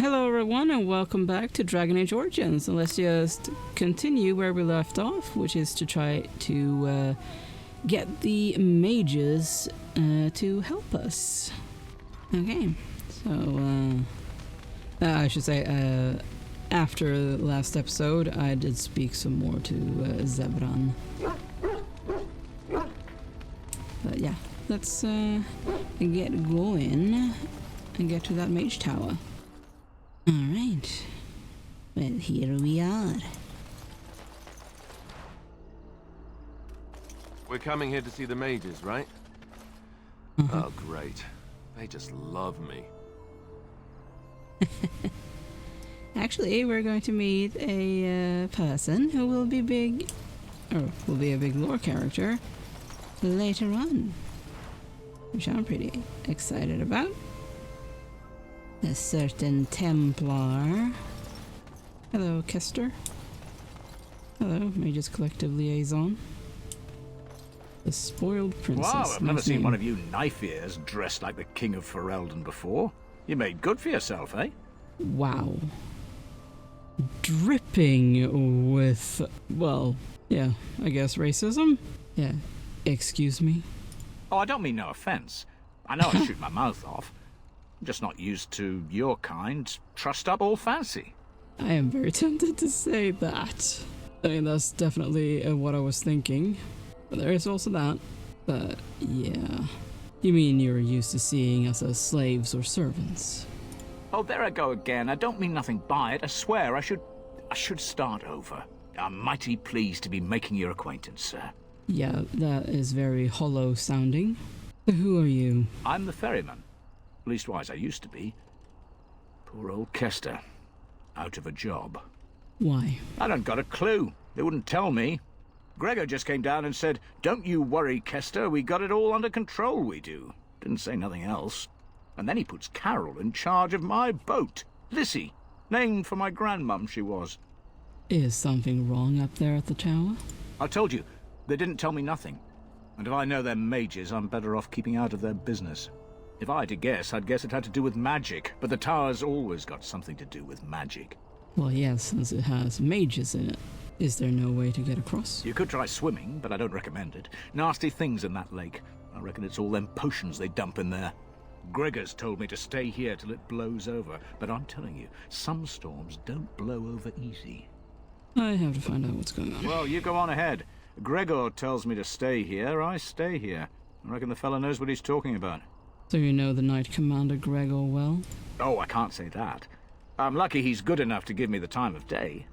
Hello everyone and welcome back to Dragon Age Origins, and let's just continue where we left off, which is to try to get the mages to help us. Okay, so I should say after the last episode I did speak some more to Zebran. But yeah, let's get going and get to that mage tower. Alright, well here we are. We're coming here to see the mages, right? Oh great, they just love me. Actually, we're going to meet a person who will be a big lore character later on, which I'm pretty excited about. A certain Templar. Hello, Kester. Hello, Mages Collective Liaison. The Spoiled Princess. Wow, I've never seen one of you knife ears dressed like the King of Ferelden before. You made good for yourself, eh? Wow. Dripping with, well, yeah, I guess racism? Yeah, excuse me? Oh, I don't mean no offense. I know I shoot my mouth off. I'm just not used to your kind, trussed up all fancy. I am very tempted to say that. I mean, that's definitely what I was thinking. But there is also that. But, yeah. You mean you're used to seeing us as slaves or servants? Oh, there I go again. I don't mean nothing by it. I swear I should start over. I'm mighty pleased to be making your acquaintance, sir. Yeah, that is very hollow sounding. So who are you? I'm the ferryman. Leastwise, I used to be. Poor old Kester. Out of a job. Why? I don't got a clue. They wouldn't tell me. Gregor just came down and said, "Don't you worry, Kester. We got it all under control, we do." Didn't say nothing else. And then he puts Carol in charge of my boat. Lissy. Named for my grandmum she was. Is something wrong up there at the tower? I told you, they didn't tell me nothing. And if I know they're mages, I'm better off keeping out of their business. If I had to guess, I'd guess it had to do with magic, but the tower's always got something to do with magic. Well, yes, since it has mages in it. Is there no way to get across? You could try swimming, but I don't recommend it. Nasty things in that lake. I reckon it's all them potions they dump in there. Gregor's told me to stay here till it blows over, but I'm telling you, some storms don't blow over easy. I have to find out what's going on. Well, you go on ahead. Gregor tells me to stay here, I stay here. I reckon the fella knows what he's talking about. So you know the Knight Commander Gregor well? Oh, I can't say that. I'm lucky he's good enough to give me the time of day.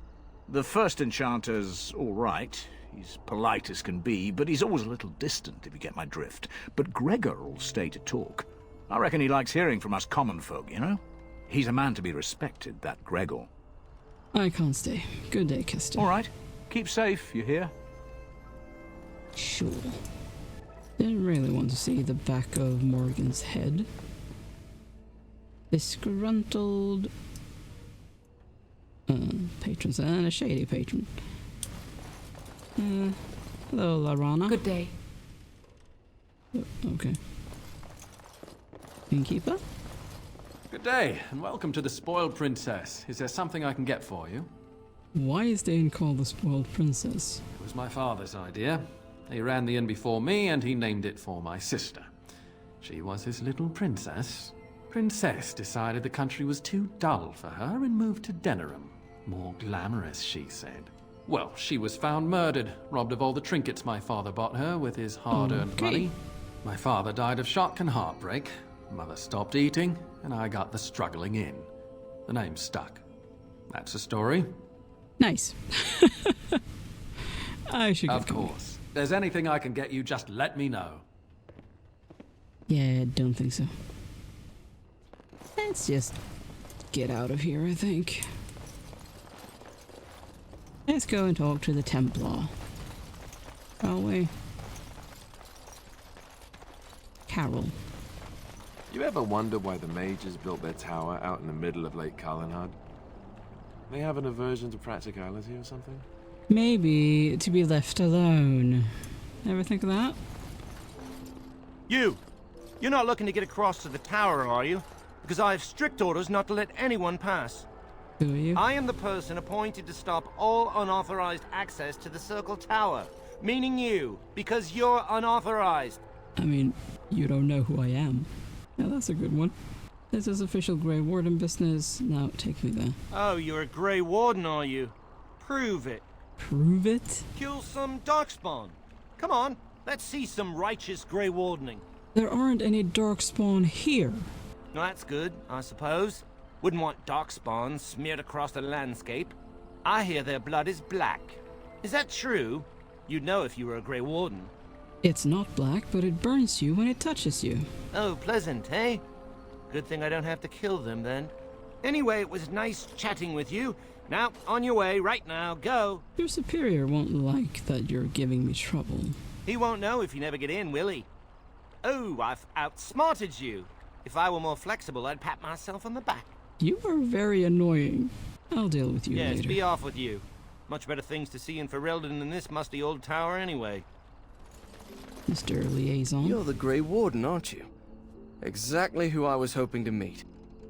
The first enchanter's all right. He's polite as can be, but he's always a little distant, if you get my drift. But Gregor'll stay to talk. I reckon he likes hearing from us common folk, you know? He's a man to be respected, that Gregor. I can't stay. Good day, Kester. All right. Keep safe, you hear? Sure. Didn't really want to see the back of Morgan's head. Disgruntled patrons and a shady patron. Hello, Larana. Good day. Okay. Innkeeper? Good day, and welcome to the Spoiled Princess. Is there something I can get for you? Why is the inn called the Spoiled Princess? It was my father's idea. He ran the inn before me, and he named it for my sister. She was his little princess. Princess decided the country was too dull for her and moved to Denerim. More glamorous, she said. Well, she was found murdered, robbed of all the trinkets my father bought her with his hard-earned money. My father died of shock and heartbreak. Mother stopped eating, and I got the struggling inn. The name stuck. That's the story. Nice. I should get Of course. If there's anything I can get you, just let me know. Yeah, don't think so. Let's just get out of here, I think. Let's go and talk to the Templar. Shall we? Carol. You ever wonder why the mages built their tower out in the middle of Lake Kalinhad? They have an aversion to practicality or something? Maybe to be left alone. Ever think of that? You're not looking to get across to the tower, are you? because I have strict orders not to let anyone pass. Do you? I am the person appointed to stop all unauthorized access to the Circle Tower. Meaning you, because you're unauthorized. I mean, you don't know who I am. Yeah, that's a good one. This is official Grey Warden business. Now take me there. Oh, you're a Grey Warden, are you? Prove it. Prove it? Kill some Darkspawn. Come on, let's see some righteous Grey Wardening. There aren't any Darkspawn here. Well, that's good, I suppose. Wouldn't want Darkspawn smeared across the landscape. I hear their blood is black. Is that true? You'd know if you were a Grey Warden. It's not black, but it burns you when it touches you. Oh, pleasant, eh? Good thing I don't have to kill them, then. Anyway, it was nice chatting with you. Now, on your way, right now, go. Your superior won't like that you're giving me trouble. He won't know if you never get in, will he? Oh, I've outsmarted you. If I were more flexible, I'd pat myself on the back. You are very annoying. I'll deal with you Yes, later. be off with you. Much better things to see in Ferelden than this musty old tower anyway. Mr. Liaison. You're the Grey Warden, aren't you? Exactly who I was hoping to meet.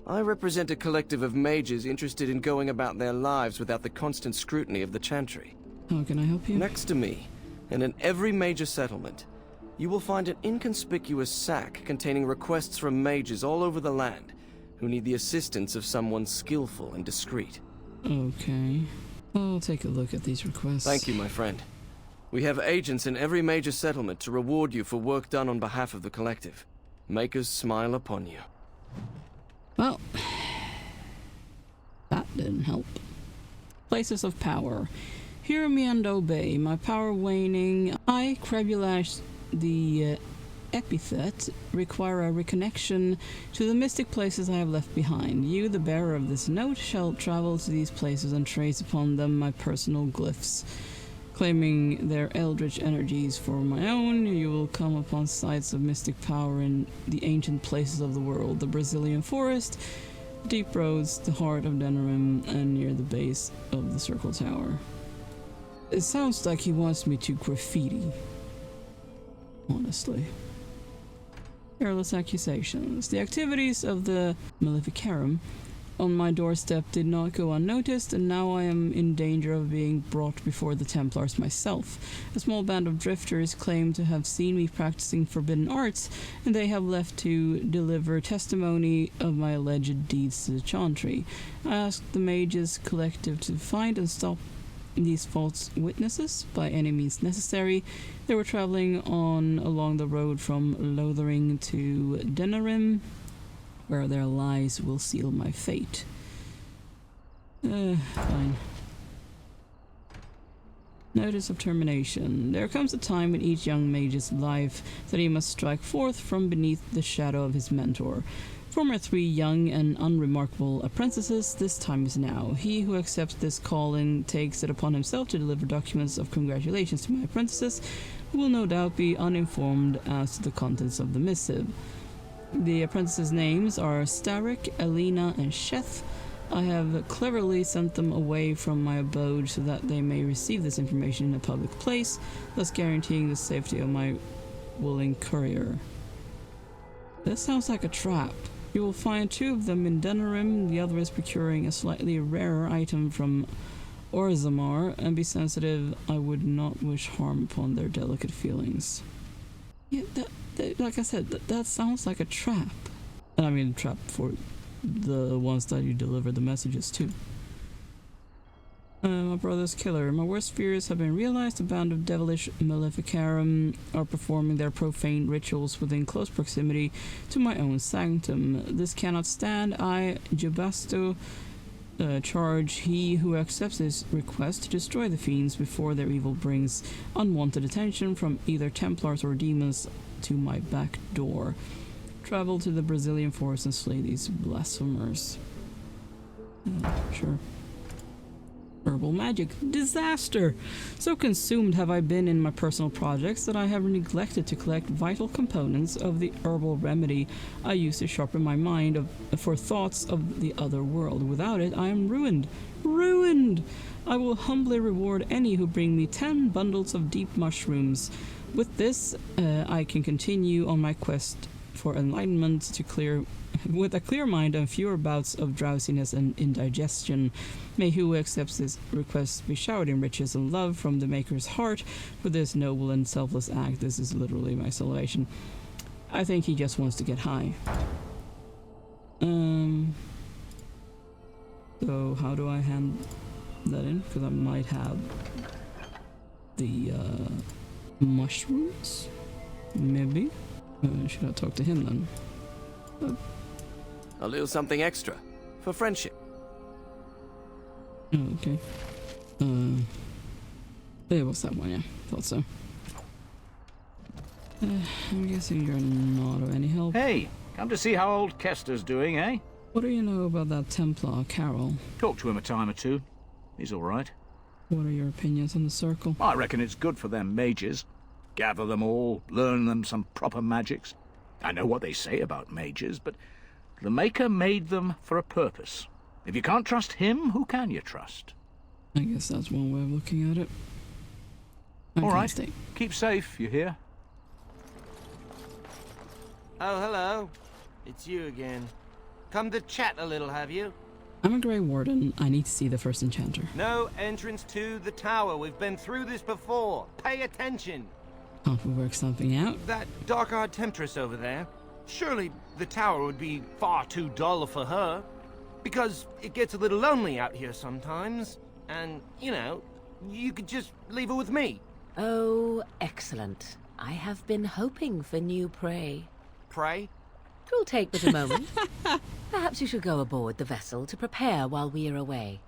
I represent a collective of mages interested in going about their lives without the constant scrutiny of the Chantry. How can I help you? Next to me, and in every major settlement, you will find an inconspicuous sack containing requests from mages all over the land who need the assistance of someone skillful and discreet. Okay. I'll take a look at these requests. Thank you, my friend. We have agents in every major settlement to reward you for work done on behalf of the collective. Make us smile upon you. Well, that didn't help. Places of power. Hear me and obey. My power waning. I, Crebulash, the epithet, require a reconnection to the mystic places I have left behind. You, the bearer of this note, shall travel to these places and trace upon them my personal glyphs. Claiming their eldritch energies for my own, you will come upon sites of mystic power in the ancient places of the world, the Brazilian forest, deep roads, the heart of Denerim, and near the base of the Circle Tower. It sounds like he wants me to graffiti. Honestly. Careless accusations. The activities of the Maleficarum on my doorstep did not go unnoticed, and now I am in danger of being brought before the Templars myself. A small band of drifters claim to have seen me practicing forbidden arts, and they have left to deliver testimony of my alleged deeds to the Chantry. I asked the Mages Collective to find and stop these false witnesses by any means necessary. They were traveling on along the road from Lothering to Denerim, where their lies will seal my fate. Fine. Notice of termination. There comes a time in each young mage's life that he must strike forth from beneath the shadow of his mentor. For my 3 young and unremarkable apprentices, this time is now. He who accepts this calling takes it upon himself to deliver documents of congratulations to my apprentices, who will no doubt be uninformed as to the contents of the missive. The apprentices' names are Starrick, Alina, and Sheth. I have cleverly sent them away from my abode so that they may receive this information in a public place, thus guaranteeing the safety of my willing courier. This sounds like a trap. You will find 2 of them in Denerim, the other is procuring a slightly rarer item from Orzammar, and be sensitive, I would not wish harm upon their delicate feelings. Yeah, like I said, that sounds like a trap. And I mean a trap for the ones that you deliver the messages to. My brother's killer. My worst fears have been realized. A band of devilish Maleficarum are performing their profane rituals within close proximity to my own sanctum. This cannot stand. I, Jubasto, charge he who accepts this request to destroy the fiends before their evil brings unwanted attention from either Templars or demons to my back door. Travel to the Brazilian forest and slay these blasphemers. Sure. Herbal magic. Disaster! So consumed have I been in my personal projects that I have neglected to collect vital components of the herbal remedy I use to sharpen my mind for thoughts of the other world. Without it, I am ruined. Ruined! I will humbly reward any who bring me 10 bundles of deep mushrooms. With this, I can continue on my quest for enlightenment to clear, with a clear mind and fewer bouts of drowsiness and indigestion. May who accepts this request be showered in riches and love from the Maker's heart for this noble and selfless act. This is literally my salvation. I think he just wants to get high. So how do I hand that in? Because I might have the mushrooms, maybe. Should I talk to him then? A little something extra for friendship. Oh, okay. It was that one, yeah. Thought so. I'm guessing you're not of any help. Hey, come to see how old Kester's doing, eh? What do you know about that Templar, Carol? Talked to him a time or two. He's all right. What are your opinions on the Circle? I reckon it's good for them mages. Gather them all, learn them some proper magics. I know what they say about mages, but the Maker made them for a purpose. If you can't trust him, who can you trust? I guess that's one way of looking at it. All right. Stay. Keep safe, you hear? Oh, hello. It's you again. Come to chat a little, have you? I'm a Grey Warden. I need to see the first enchanter. No entrance to the tower. We've been through this before. Pay attention. Can't we work something out? That dark-eyed temptress over there. Surely the tower would be far too dull for her. Because it gets a little lonely out here sometimes. And, you know, you could just leave her with me. Oh, excellent. I have been hoping for new prey. Pray? 'Twill take but a moment. Perhaps you should go aboard the vessel to prepare while we are away.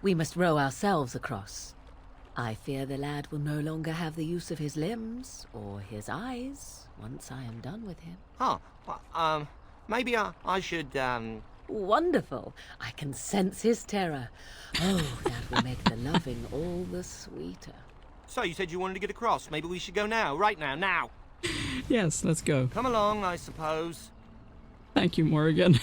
We must row ourselves across. I fear the lad will no longer have the use of his limbs or his eyes once I am done with him. Huh. Well, maybe I should, Wonderful. I can sense his terror. Oh, that will make the loving all the sweeter. So you said you wanted to get across. Maybe we should go now. Right now. Now. Yes, let's go. Come along, I suppose. Thank you, Morrigan.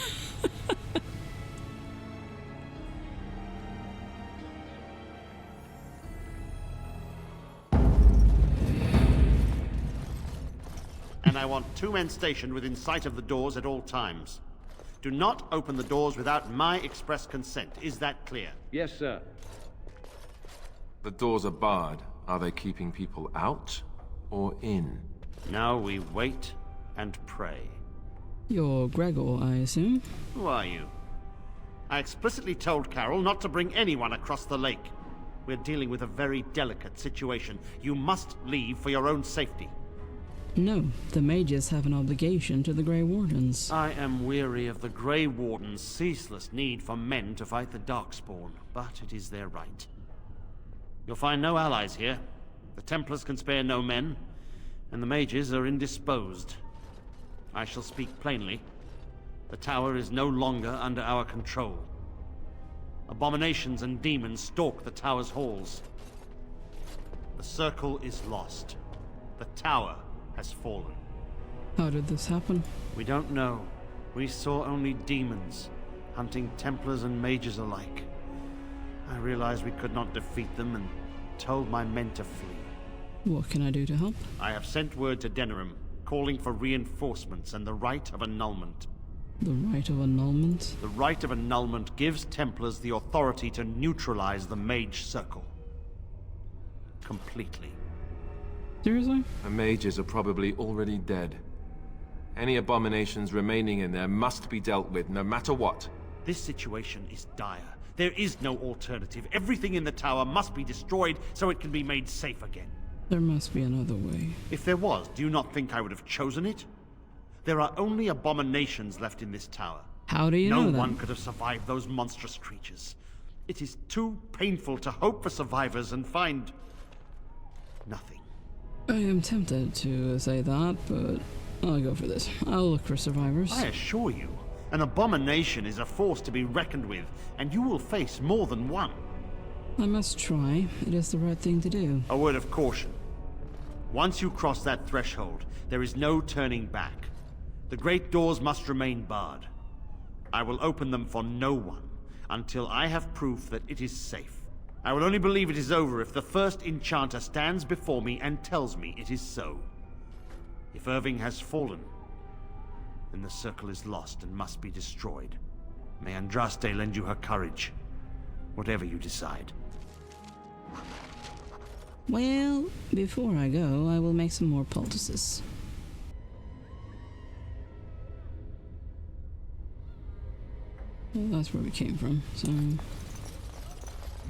And I want 2 men stationed within sight of the doors at all times. Do not open the doors without my express consent. Is that clear? Yes, sir. The doors are barred. Are they keeping people out or in? Now we wait and pray. You're Gregor, I assume? Who are you? I explicitly told Carol not to bring anyone across the lake. We're dealing with a very delicate situation. You must leave for your own safety. No, the mages have an obligation to the Grey Wardens. I am weary of the Grey Warden's ceaseless need for men to fight the Darkspawn, but it is their right. You'll find no allies here. The Templars can spare no men, and the mages are indisposed. I shall speak plainly. The tower is no longer under our control. Abominations and demons stalk the tower's halls. The circle is lost. The tower has fallen. How did this happen? We don't know. We saw only demons, hunting Templars and mages alike. I realized we could not defeat them and told my men to flee. What can I do to help? I have sent word to Denerim, calling for reinforcements and the right of annulment. The right of annulment? The right of annulment gives Templars the authority to neutralize the Mage Circle. Completely. Seriously? The mages are probably already dead. Any abominations remaining in there must be dealt with, no matter what. This situation is dire. There is no alternative. Everything in the tower must be destroyed so it can be made safe again. There must be another way. If there was, do you not think I would have chosen it? There are only abominations left in this tower. How do you know No that? one could have survived those monstrous creatures. It is too painful to hope for survivors and find nothing. I am tempted to say that, but I'll go for this. I'll look for survivors. I assure you, an abomination is a force to be reckoned with, and you will face more than one. I must try. It is the right thing to do. A word of caution. Once you cross that threshold, there is no turning back. The great doors must remain barred. I will open them for no one until I have proof that it is safe. I will only believe it is over if the first enchanter stands before me and tells me it is so. If Irving has fallen, then the circle is lost and must be destroyed. May Andraste lend you her courage. Whatever you decide. Well, before I go, I will make some more poultices. Well, that's where we came from, so...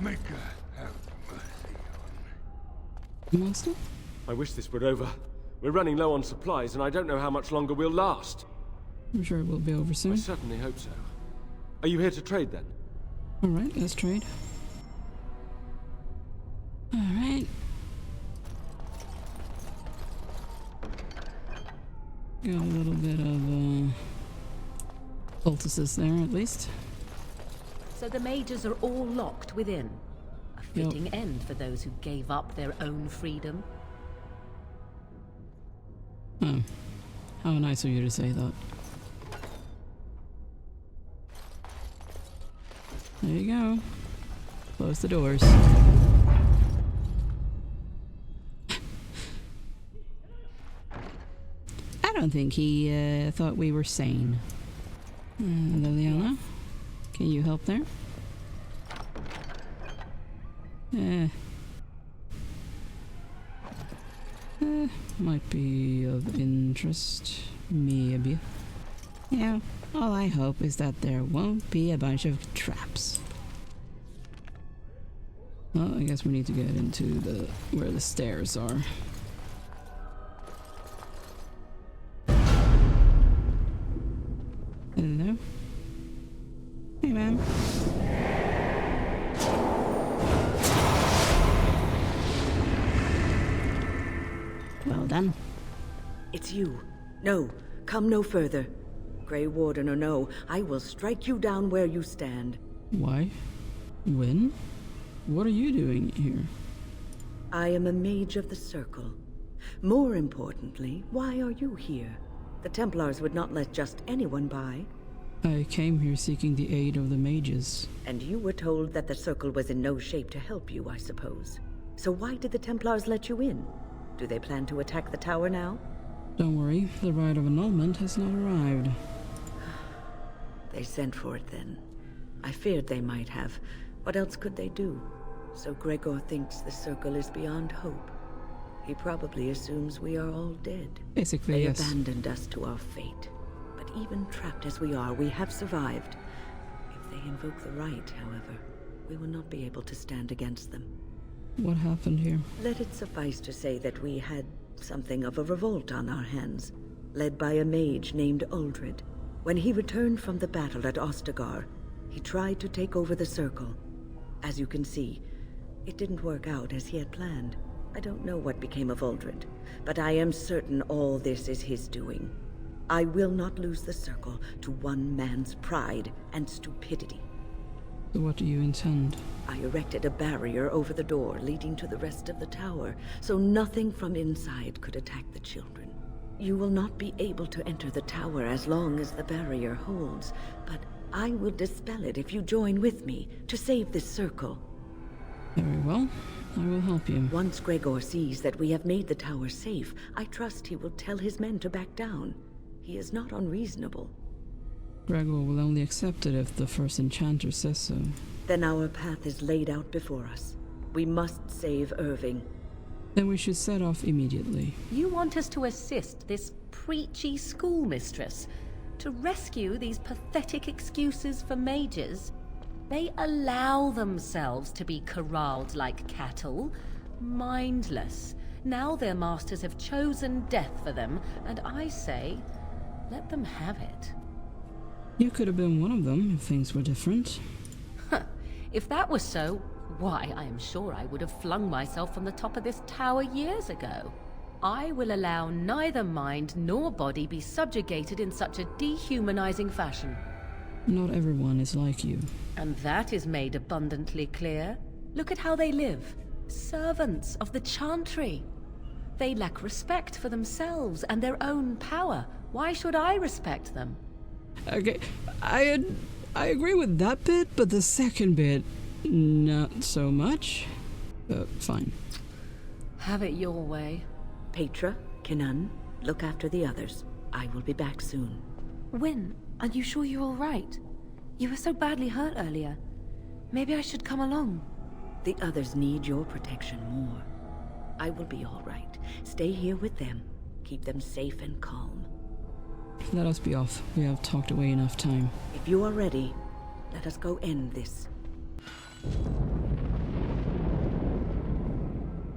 Make her have mercy on me. Master? I wish this were over. We're running low on supplies, and I don't know how much longer we'll last. I'm sure it will be over I soon. certainly hope so. Are you here to trade, then? Alright, let's trade. Alright. Got a little bit of, poultices there, at least. So the mages are all locked within. A fitting end for those who gave up their own freedom. Oh. How nice of you to say that. There you go. Close the doors. I don't think he thought we were sane. Liliana, can you help there? Might be of interest, maybe. Yeah, all I hope is that there won't be a bunch of traps. Well, I guess we need to get into where the stairs are. Hello? Hey, ma'am. Well done. It's you. No, come no further. Grey Warden or no, I will strike you down where you stand. Why? When? What are you doing here? I am a mage of the Circle. More importantly, why are you here? The Templars would not let just anyone by. I came here seeking the aid of the mages. And you were told that the Circle was in no shape to help you, I suppose. So why did the Templars let you in? Do they plan to attack the tower now? Don't worry, the rite of annulment has not arrived. They sent for it then. I feared they might have. What else could they do? So Gregor thinks the Circle is beyond hope. He probably assumes we are all dead. Basically, they yes. abandoned us to our fate. But even trapped as we are, we have survived. If they invoke the rite, however, we will not be able to stand against them. What happened here? Let it suffice to say that we had something of a revolt on our hands, led by a mage named Uldred. When he returned from the battle at Ostagar, he tried to take over the Circle. As you can see, it didn't work out as he had planned. I don't know what became of Uldred, but I am certain all this is his doing. I will not lose the Circle to one man's pride and stupidity. So what do you intend? I erected a barrier over the door leading to the rest of the tower, so nothing from inside could attack the children. You will not be able to enter the tower as long as the barrier holds, but I will dispel it if you join with me to save this Circle. Very well. I will help you. Once Gregor sees that we have made the tower safe, I trust he will tell his men to back down. He is not unreasonable. Gregor will only accept it if the first enchanter says so. Then our path is laid out before us. We must save Irving. Then we should set off immediately. You want us to assist this preachy schoolmistress to rescue these pathetic excuses for mages? They allow themselves to be corralled like cattle, mindless. Now their masters have chosen death for them, and I say, let them have it. You could have been one of them if things were different. If that was so, why, I am sure I would have flung myself from the top of this tower years ago. I will allow neither mind nor body be subjugated in such a dehumanizing fashion. Not everyone is like you. And that is made abundantly clear. Look at how they live. Servants of the Chantry. They lack respect for themselves and their own power. Why should I respect them? Okay, I agree with that bit, but the second bit, not so much. Fine. Have it your way. Petra, Kinan, look after the others. I will be back soon. Wynne, are you sure you're all right? You were so badly hurt earlier. Maybe I should come along. The others need your protection more. I will be all right. Stay here with them. Keep them safe and calm. Let us be off. We have talked away enough time. If you are ready, let us go end this.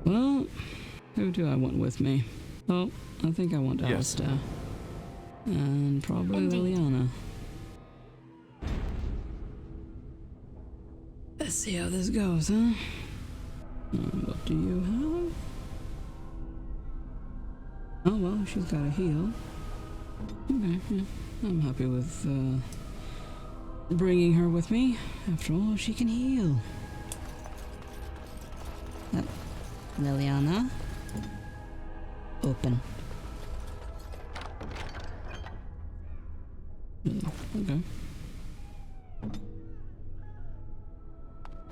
Well, who do I want with me? Well, I think I want Alistair. And probably Liliana. Let's see how this goes, huh? What do you have? Oh, well, she's got a heal. Okay, yeah. I'm happy with bringing her with me. After all, she can heal. Liliana. Open. Okay.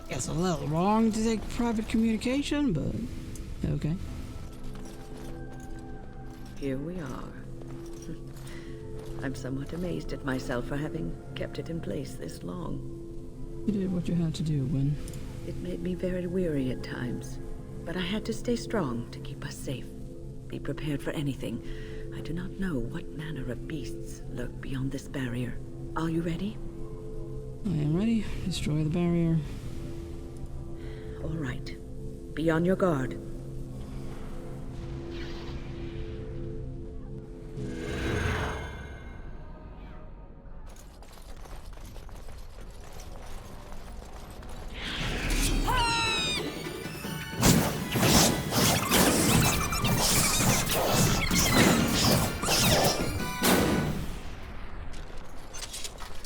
Guess a little wrong to take private communication, but okay. Here we are. I'm somewhat amazed at myself for having kept it in place this long. You did what you had to do, Wynne. It made me very weary at times, but I had to stay strong to keep us safe. Be prepared for anything. I do not know what manner of beasts lurk beyond this barrier. Are you ready? I am ready. Destroy the barrier. All right. Be on your guard.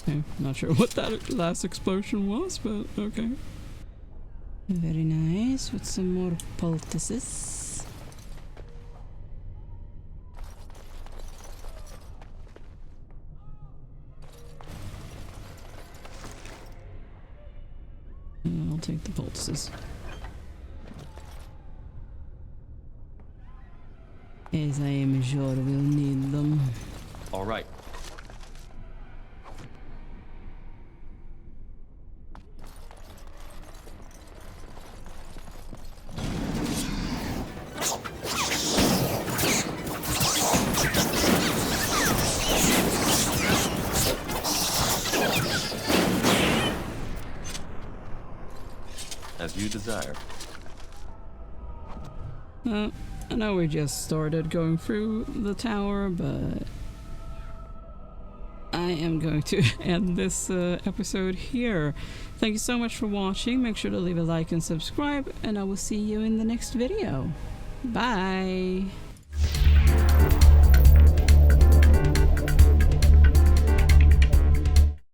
Okay, not sure what that last explosion was, but okay. Very nice, with some more poultices. I'll take the poultices. As I am sure we'll need them. All right. As you desire. I know we just started going through the tower, but I am going to end this episode here. Thank you so much for watching. Make sure to leave a like and subscribe, and I will see you in the next video. Bye!